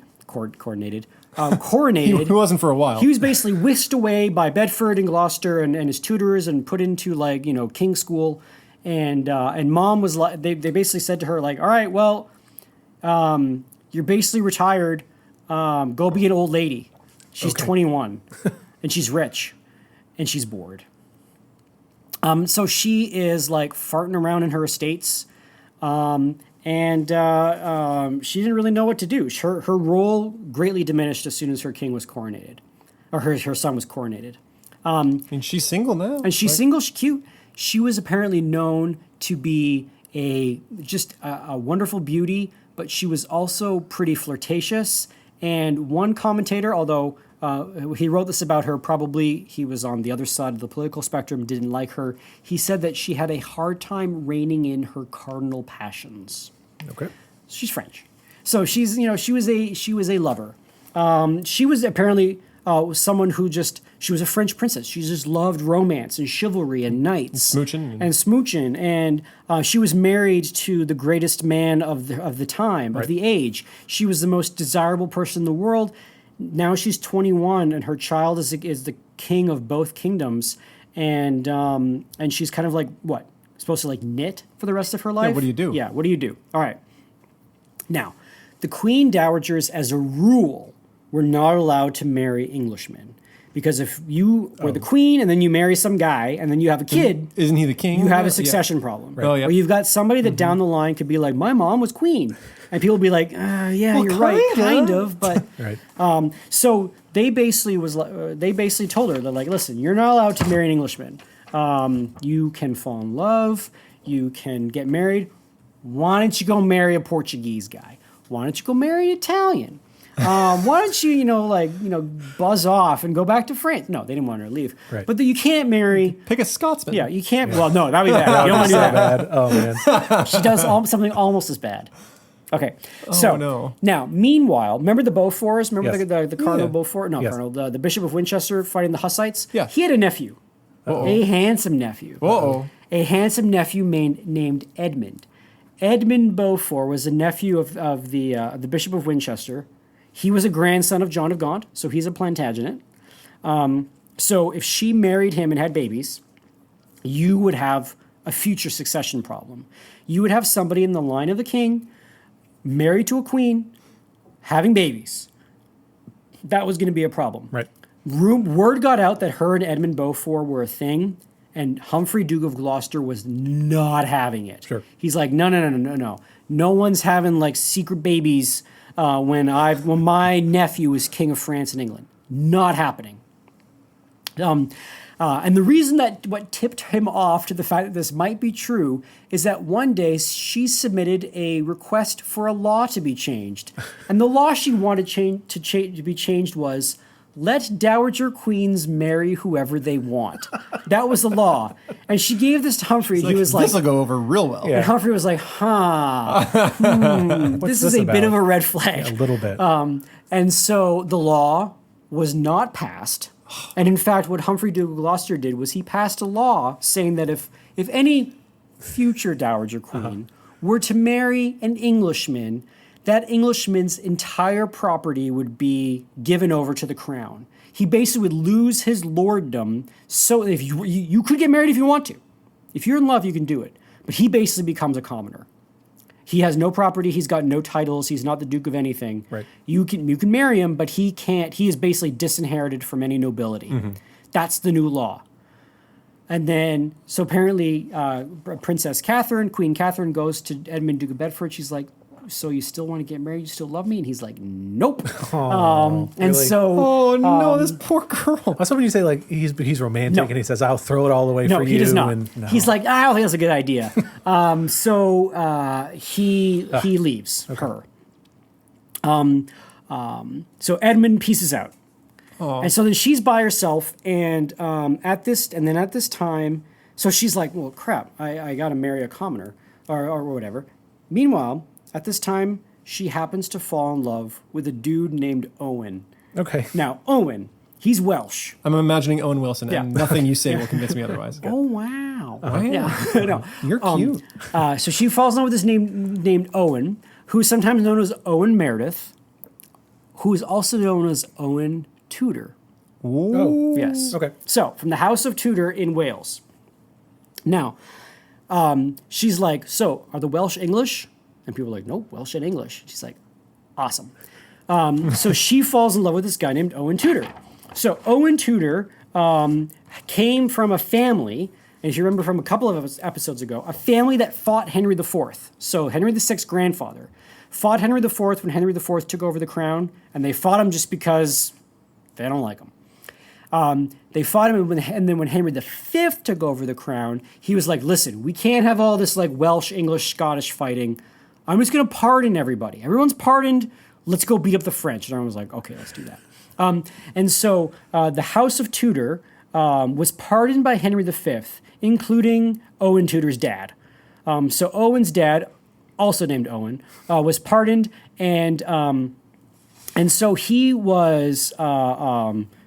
He wasn't for a while. he was basically whisked away by Bedford and Gloucester and his tutors and put into king's school. And mom was like, they basically said to her, like, all right, well, you're basically retired. Go be an old lady. She's 21 and she's rich and she's bored. So she is like farting around in her estates. And she didn't really know what to do. Her role greatly diminished as soon as her king was coronated, or her son was coronated. And she's single now. And she's single, she's cute. She was apparently known to be a wonderful beauty, but she was also pretty flirtatious. And one commentator, although he wrote this about her, probably he was on the other side of the political spectrum, didn't like her. He said that she had a hard time reining in her cardinal passions. Okay. She's French, so she was a lover. She was apparently someone who she was a French princess. She just loved romance and chivalry and knights and smooching. And she was married to the greatest man of the time, of the age. She was the most desirable person in the world. Now she's 21, and her child is the king of both kingdoms, and she's kind of like what? Supposed to like knit for the rest of her life? Yeah, what do you do? Yeah, what do you do? All right. Now, the queen dowagers, as a rule, were not allowed to marry Englishmen. Because if you were the queen and then you marry some guy and then you have a kid, isn't he the king? You have a succession problem. Right. Oh, yeah. Or you've got somebody that down the line could be like, my mom was queen. And people will be like, yeah, you're right, kind of. But Right. so they basically told her, they're like, listen, you're not allowed to marry an Englishman. You can fall in love. You can get married. Why don't you go marry a Portuguese guy? Why don't you go marry an Italian? Why don't you, buzz off and go back to France? No, they didn't want her to leave. Right. But you can't marry. Pick a Scotsman. Yeah, you can't. Yeah. Well, no, that'd be bad. You don't want to do that. Bad. Oh man. She does something almost as bad. Okay, so no. Now, meanwhile, remember the Beauforts? Remember Yes. the Cardinal Yeah. Beaufort? No, Yes. Cardinal, the Bishop of Winchester fighting the Hussites? Yeah. He had a nephew, a handsome nephew. Uh-oh. A handsome nephew named Edmund. Edmund Beaufort was a nephew of the Bishop of Winchester. He was a grandson of John of Gaunt, so he's a Plantagenet. So if she married him and had babies, you would have a future succession problem. You would have somebody in the line of the king, married to a queen, having babies. That was going to be a problem. Right. Word got out that her and Edmund Beaufort were a thing, and Humphrey, Duke of Gloucester, was not having it. Sure. He's like, no. No one's having like secret babies when my nephew is King of France and England. Not happening. And the reason that what tipped him off to the fact that this might be true is that one day she submitted a request for a law to be changed. And the law she wanted to be changed was, let dowager queens marry whoever they want. That was the law. And she gave this to Humphrey, and he was like, this will go over real well. Yeah. and Humphrey was like, this is a bit of a red flag. A little bit. And so the law was not passed. And in fact, what Humphrey Duke of Gloucester did was he passed a law saying that if any future dowager queen were to marry an Englishman, that Englishman's entire property would be given over to the crown. He basically would lose his lorddom. So if you could get married if you want to. If you're in love, you can do it. But he basically becomes a commoner. He has no property. He's got no titles. He's not the Duke of anything. Right. You can marry him, but he can't. He is basically disinherited from any nobility. That's the new law. And then, so apparently, Princess Catherine, Queen Catherine, goes to Edmund, Duke of Bedford. She's like, "So you still want to get married? You still love me?" And he's like, "Nope." And really? so, Oh no, this poor girl. I was hoping you say like he's romantic No. and he says, "I'll throw it all away no, for you." he does not. And, no. He's like, "I don't think that's a good idea." So he leaves her. So Edmund pieces out. And so then she's by herself, and at this time, so she's like, "Well, crap, I got to marry a commoner or whatever." Meanwhile, at this time, she happens to fall in love with a dude named Owen. Okay. Now, Owen, he's Welsh. I'm imagining Owen Wilson, and Yeah. nothing you say will convince me otherwise. Oh wow! Wow. Yeah, no. You're cute. So she falls in love with this named Owen, who's sometimes known as Owen Meredith, who is also known as Owen Tudor. Oh. Yes. Okay. So, from the House of Tudor in Wales. Now, she's like, "So, are the Welsh English?" And people are like, "Nope, Welsh and English." She's like, "Awesome." So she falls in love with this guy named Owen Tudor. So Owen Tudor came from a family, and if you remember from a couple of episodes ago, a family that fought Henry IV. So Henry VI's grandfather fought Henry IV when Henry IV took over the crown, and they fought him just because they don't like him. They fought him, and then when Henry V took over the crown, he was like, "Listen, we can't have all this like Welsh, English, Scottish fighting. I'm just going to pardon everybody. Everyone's pardoned. Let's go beat up the French." And everyone was like, "Okay, let's do that." And so the House of Tudor was pardoned by Henry V, including Owen Tudor's dad. So Owen's dad, also named Owen, was pardoned, and so he was.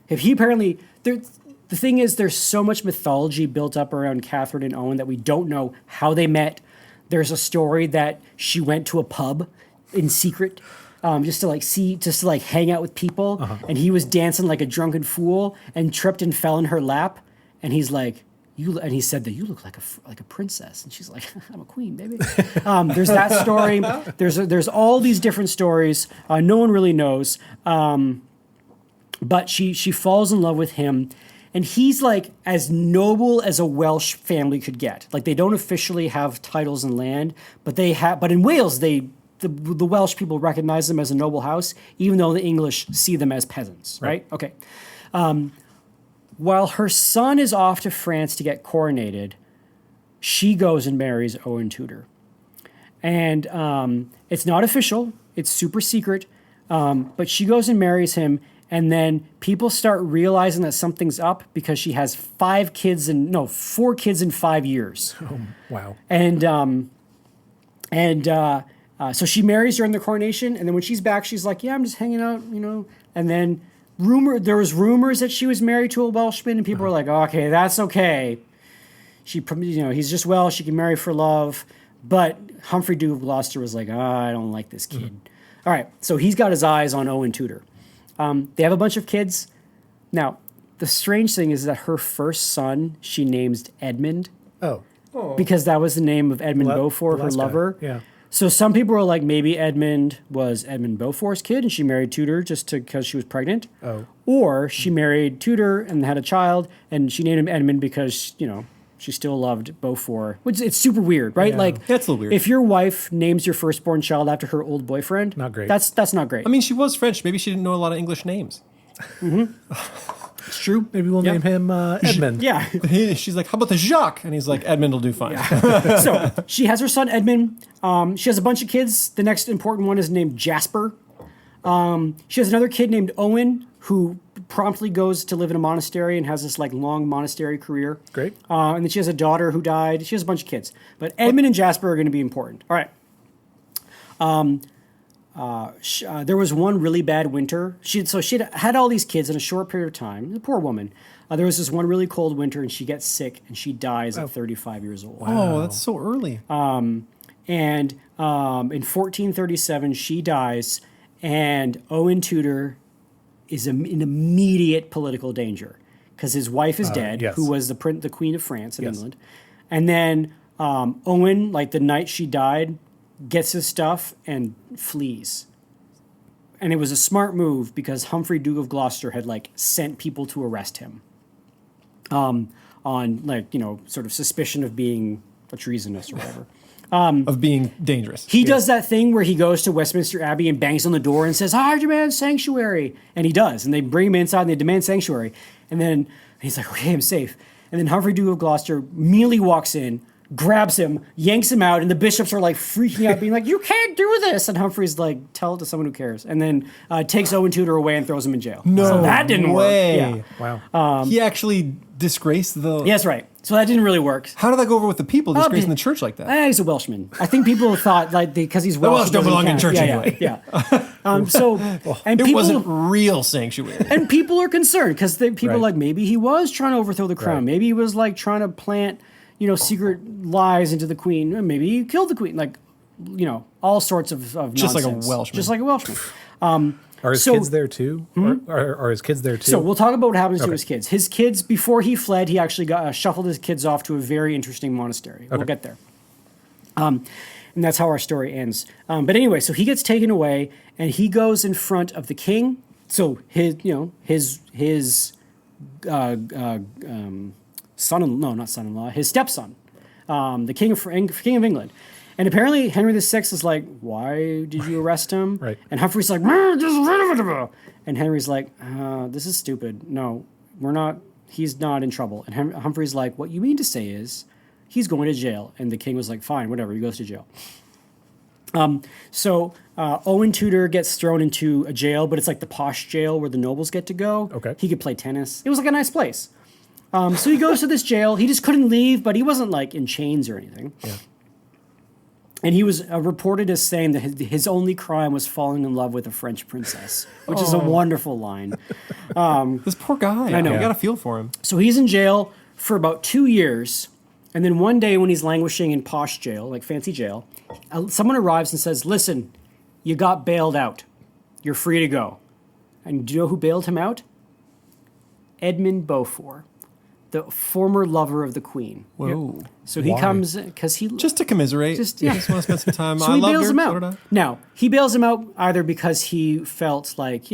If he apparently the thing is, there's so much mythology built up around Catherine and Owen that we don't know how they met. There's a story that she went to a pub in secret. Just to hang out with people, and he was dancing like a drunken fool and tripped and fell in her lap, and he's like, and he said that you look like a princess, and she's like, "I'm a queen, baby." There's that story. There's all these different stories. No one really knows. But she falls in love with him, and he's like as noble as a Welsh family could get. Like they don't officially have titles and land, but they have. But in Wales, the Welsh people recognize them as a noble house, even though the English see them as peasants. Right? Okay. While her son is off to France to get coronated, she goes and marries Owen Tudor, and it's not official. It's super secret. But she goes and marries him. And then people start realizing that something's up because she has 4 kids in 5 years. Oh, wow. So she marries during the coronation. And then when she's back, she's like, yeah, I'm just hanging out, And then there was rumors that she was married to a Welshman. And people were like, okay, that's okay. He's just Welsh. She can marry for love. But Humphrey Duke of Gloucester was like, I don't like this kid. Mm-hmm. All right. So he's got his eyes on Owen Tudor. They have a bunch of kids. Now, the strange thing is that her first son, she named Edmund. Oh. Because that was the name of Edmund Beaufort, her lover. Yeah. So some people were like, maybe Edmund was Edmund Beaufort's kid and she married Tudor just because she was pregnant. Oh. Or she married Tudor and had a child and she named him Edmund because, she still loved Beaufort, which it's super weird, right? Yeah. Like That's a little weird. If your wife names your firstborn child after her old boyfriend, not great. That's not great. I mean, she was French. Maybe she didn't know a lot of English names. Mm-hmm. It's true. Maybe we'll name him Edmund. Yeah. She's like, how about the Jacques? And he's like, Edmund will do fine. Yeah. So she has her son Edmund. She has a bunch of kids. The next important one is named Jasper. She has another kid named Owen who promptly goes to live in a monastery and has this like long monastery career. Great. And then she has a daughter who died. She has a bunch of kids. But Edmund and Jasper are going to be important. All right. There was one really bad winter. She'd had all these kids in a short period of time. The poor woman. There was this one really cold winter, and she gets sick, and she dies at 35 years old. Wow. Oh, that's so early. And in 1437, she dies, and Owen Tudor is in immediate political danger because his wife is dead, yes. who was the Queen of France in England. And then Owen, like the night she died, gets his stuff and flees. And it was a smart move because Humphrey, Duke of Gloucester, had like sent people to arrest him on sort of suspicion of being a treasonous or whatever. Of being dangerous. He does that thing where he goes to Westminster Abbey and bangs on the door and says, I demand sanctuary. And he does. And they bring him inside and they demand sanctuary. And then he's like, okay, I'm safe. And then Humphrey, Duke of Gloucester, immediately walks in, grabs him, yanks him out, and the bishops are like freaking out, being like, you can't do this. And Humphrey's like, tell it to someone who cares. And then takes Owen Tudor away and throws him in jail. No so that didn't way. work. Yeah. Wow. He actually disgraced the... Yes, right. So that didn't really work. How did that go over with the people disgracing the church like that? He's a Welshman. I think people thought like because he's Welsh. Welsh don't belong in church anyway. Yeah. And it wasn't real sanctuary. And people are concerned because people are like, maybe he was trying to overthrow the crown. Right. Maybe he was like trying to plant, secret lies into the queen. Or maybe he killed the queen. Like, all sorts of Just nonsense. like a Welshman. Just like a Welshman. Are his kids there too? Are his kids there too? So we'll talk about what happens to his kids. His kids, before he fled, he actually shuffled his kids off to a very interesting monastery. We'll get there. And that's how our story ends. But anyway, so he gets taken away, and he goes in front of the king. So his his stepson, the king of England. And apparently Henry VI is like, why did you arrest him? Right. And Humphrey's like, just rid of it. And Henry's like, this is stupid. No, we're not. He's not in trouble. And Humphrey's like, what you mean to say is he's going to jail. And the king was like, fine, whatever. He goes to jail. So Owen Tudor gets thrown into a jail, but it's like the posh jail where the nobles get to go. Okay. He could play tennis. It was like a nice place. So he goes to this jail. He just couldn't leave, but he wasn't like in chains or anything. Yeah. And he was reported as saying that his only crime was falling in love with a French princess, which is a wonderful line. This poor guy. I know. You got to feel for him. So he's in jail for about 2 years. And then one day when he's languishing in posh jail, like fancy jail, someone arrives and says, listen, you got bailed out. You're free to go. And do you know who bailed him out? Edmund Beaufort, the former lover of the queen. Whoa. So he comes because he... Just to commiserate. Just want to spend some time. So I he loved bails her, him so did out. I. Now, he bails him out either because he felt like,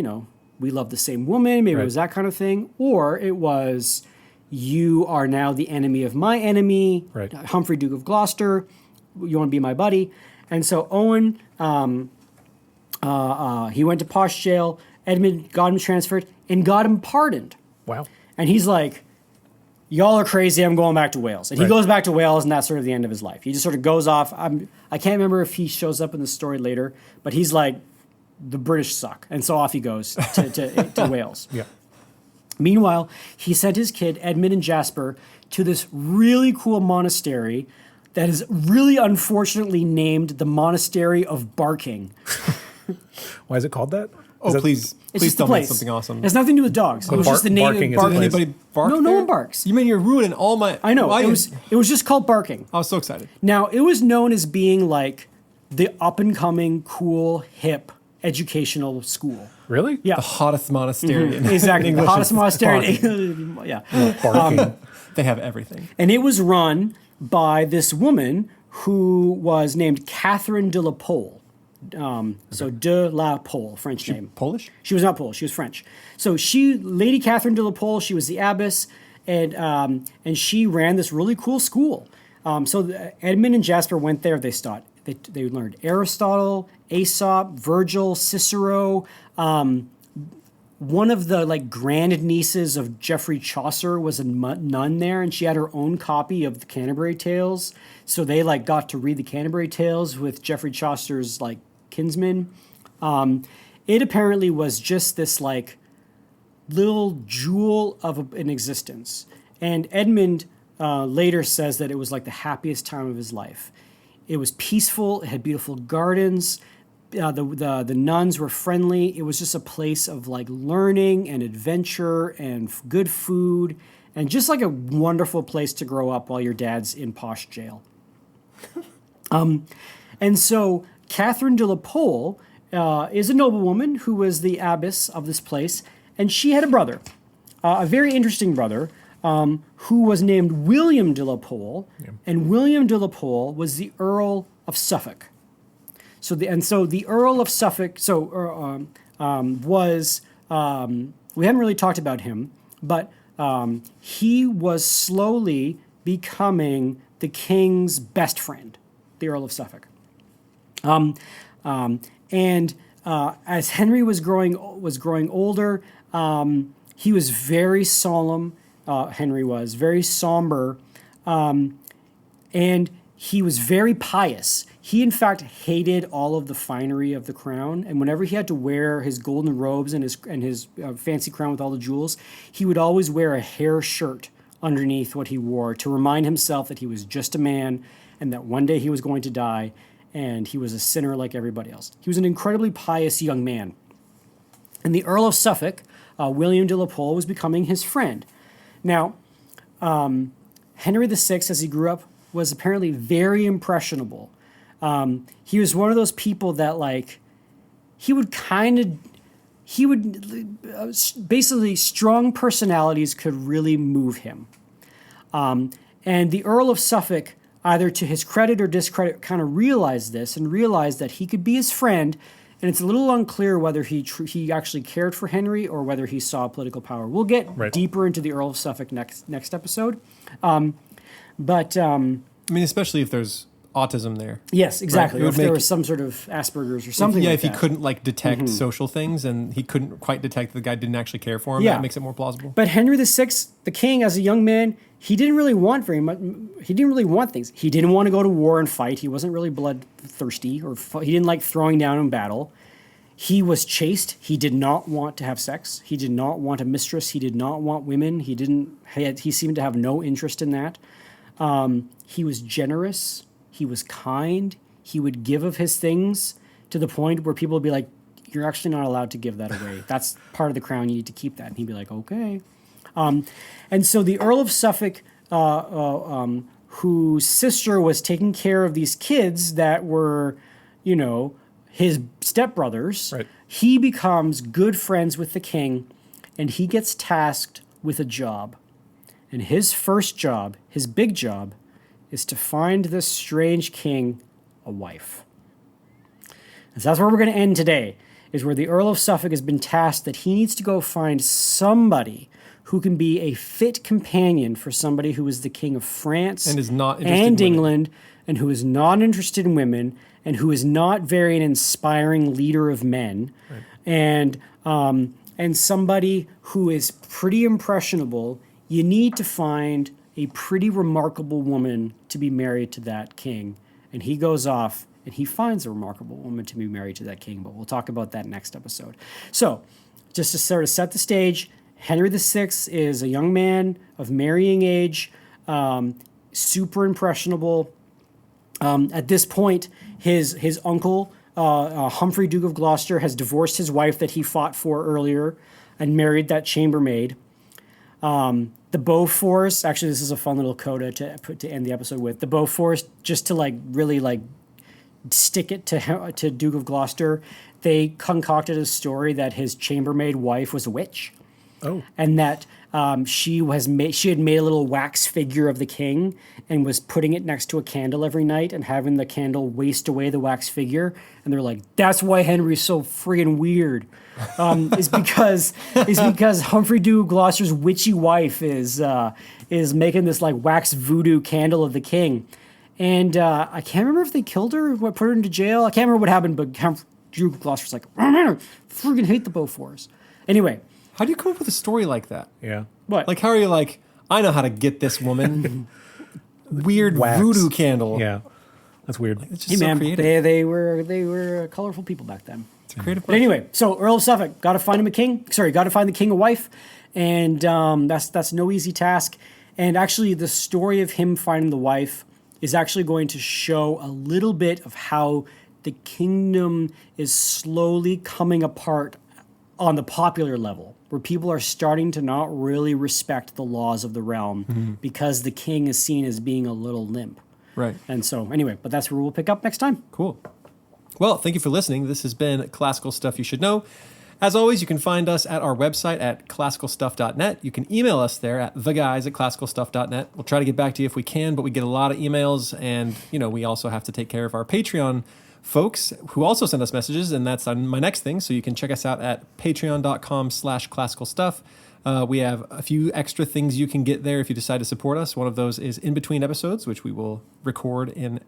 we love the same woman. Maybe Right. it was that kind of thing. Or it was, you are now the enemy of my enemy, Right. Humphrey, Duke of Gloucester. You want to be my buddy? And so Owen, he went to posh jail. Edmund got him transferred and got him pardoned. Wow. And he's like, y'all are crazy. I'm going back to Wales. And he Right. goes back to Wales, and that's sort of the end of his life. He just sort of goes off. I can't remember if he shows up in the story later, but he's like, the British suck. And so off he goes to Wales. Yeah. Meanwhile, he sent his kid, Edmund and Jasper, to this really cool monastery that is really unfortunately named the Monastery of Barking. Why is it called that? Oh, Is that- please It's tell just the me place. it's something awesome. It has nothing to do with dogs. It was just the name. Barking is Barking. the Did place. anybody bark? No, no there? one barks. You mean you're ruining all my? I know. Why It did- was just called Barking. I was so excited. Now, it was known as being like the up-and-coming, cool, hip educational school. Really? Yeah, The hottest monastery. in exactly. The English hottest is monastery. Barking. Yeah. Barking. They have everything. And it was run by this woman who was named Catherine de la Pole. So de la Pole, French name. Polish? She was not Polish. She was French. So Lady Catherine de la Pole, she was the abbess, and she ran this really cool school. Edmund and Jasper went there. They learned Aristotle, Aesop, Virgil, Cicero. One of the grand nieces of Geoffrey Chaucer was a nun there, and she had her own copy of the Canterbury Tales. So they got to read the Canterbury Tales with Geoffrey Chaucer's kinsman. It apparently was just this little jewel of an existence. And Edmund later says that it was the happiest time of his life. It was peaceful. It had beautiful gardens. The nuns were friendly. It was just a place of learning and adventure and good food and just a wonderful place to grow up while your dad's in posh jail. And so Catherine de la Pole is a noblewoman who was the abbess of this place, and she had a brother, a very interesting brother, who was named William de la Pole, and William de la Pole was the Earl of Suffolk. So the Earl of Suffolk was we haven't really talked about him, but he was slowly becoming the king's best friend, the Earl of Suffolk. As Henry was growing older, he was very solemn. Henry was very somber, and he was very pious. He, in fact, hated all of the finery of the crown, and whenever he had to wear his golden robes and his fancy crown with all the jewels, he would always wear a hair shirt underneath what he wore to remind himself that he was just a man and that one day he was going to die and he was a sinner like everybody else. He was an incredibly pious young man. And the Earl of Suffolk, William de la Pole, was becoming his friend. Now, Henry VI, as he grew up, was apparently very impressionable. He was one of those people that basically strong personalities could really move him. And the Earl of Suffolk, either to his credit or discredit, kind of realized this and realized that he could be his friend. And it's a little unclear whether he actually cared for Henry or whether he saw political power. We'll get deeper into the Earl of Suffolk next episode. Especially if there's autism there. Yes, exactly. Right. Or if there was some sort of Asperger's or something Yeah, like if he that. couldn't detect social things and he couldn't quite detect that the guy didn't actually care for him, Yeah. that makes it more plausible. But Henry VI, the king, as a young man, he didn't really want very much. He didn't really want things. He didn't want to go to war and fight. He wasn't really bloodthirsty, or he didn't like throwing down in battle. He was chaste. He did not want to have sex. He did not want a mistress. He did not want women. He seemed to have no interest in that. He was generous. He was kind. He would give of his things to the point where people would be like, "You're actually not allowed to give that away. That's part of the crown. You need to keep that." And he'd be like, "Okay." And so the Earl of Suffolk, whose sister was taking care of these kids that were, his stepbrothers, Right. he becomes good friends with the king, and he gets tasked with a job. And his first job, his big job, is to find this strange king a wife. And so that's where we're going to end today. is where the Earl of Suffolk has been tasked that he needs to go find somebody who can be a fit companion for somebody who is the King of France and is not interested and in England, and who is not interested in women, and who is not very an inspiring leader of men, right. And somebody who is pretty impressionable. You need to find a pretty remarkable woman to be married to that king. And he goes off and he finds a remarkable woman to be married to that king. But we'll talk about that next episode. So just to sort of set the stage, Henry VI is a young man of marrying age, super impressionable. At this point, his uncle, Humphrey, Duke of Gloucester, has divorced his wife that he fought for earlier and married that chambermaid. The Beauforts, actually, this is a fun little coda to end the episode with. The Beauforts, just to really stick it to Duke of Gloucester, they concocted a story that his chambermaid wife was a witch. Oh. And that she had made a little wax figure of the king and was putting it next to a candle every night and having the candle waste away the wax figure. And they're like, that's why Henry's so friggin' weird. Is because Humphrey Duke of Gloucester's witchy wife is making this like wax voodoo candle of the king. And I can't remember if they killed her or put her into jail. I can't remember what happened, but Humphrey Duke of Gloucester's like, oh man, I friggin' hate the Beauforts. Anyway. How do you come up with a story like that? Yeah. What? Like, how are you like, I know how to get this woman. Weird wax. Voodoo candle. Yeah. That's weird. It's just so creative. They were colorful people back then. It's a creative. But anyway, so Earl of Suffolk, got to find him a king. Sorry, got to find the king a wife. And that's no easy task. And actually, the story of him finding the wife is actually going to show a little bit of how the kingdom is slowly coming apart on the popular level, where people are starting to not really respect the laws of the realm because the king is seen as being a little limp. Right. And so, anyway, but that's where we'll pick up next time. Cool. Well, thank you for listening. This has been Classical Stuff You Should Know. As always, you can find us at our website at classicalstuff.net. You can email us there at theguys@classicalstuff.net. We'll try to get back to you if we can, but we get a lot of emails, and we also have to take care of our Patreon folks who also send us messages, and that's on my next thing. So you can check us out at patreon.com/classicalstuff. We have a few extra things you can get there if you decide to support us. One of those is in between episodes, which we will record in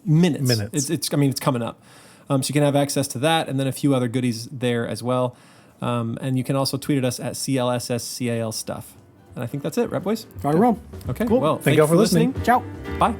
minutes. It's coming up. So you can have access to that, and then a few other goodies there as well. And you can also tweet at us at CLSSCAL stuff. And I think that's it, right, boys? Right, roll. Okay, cool. Well, thank you all for listening. Ciao. Bye.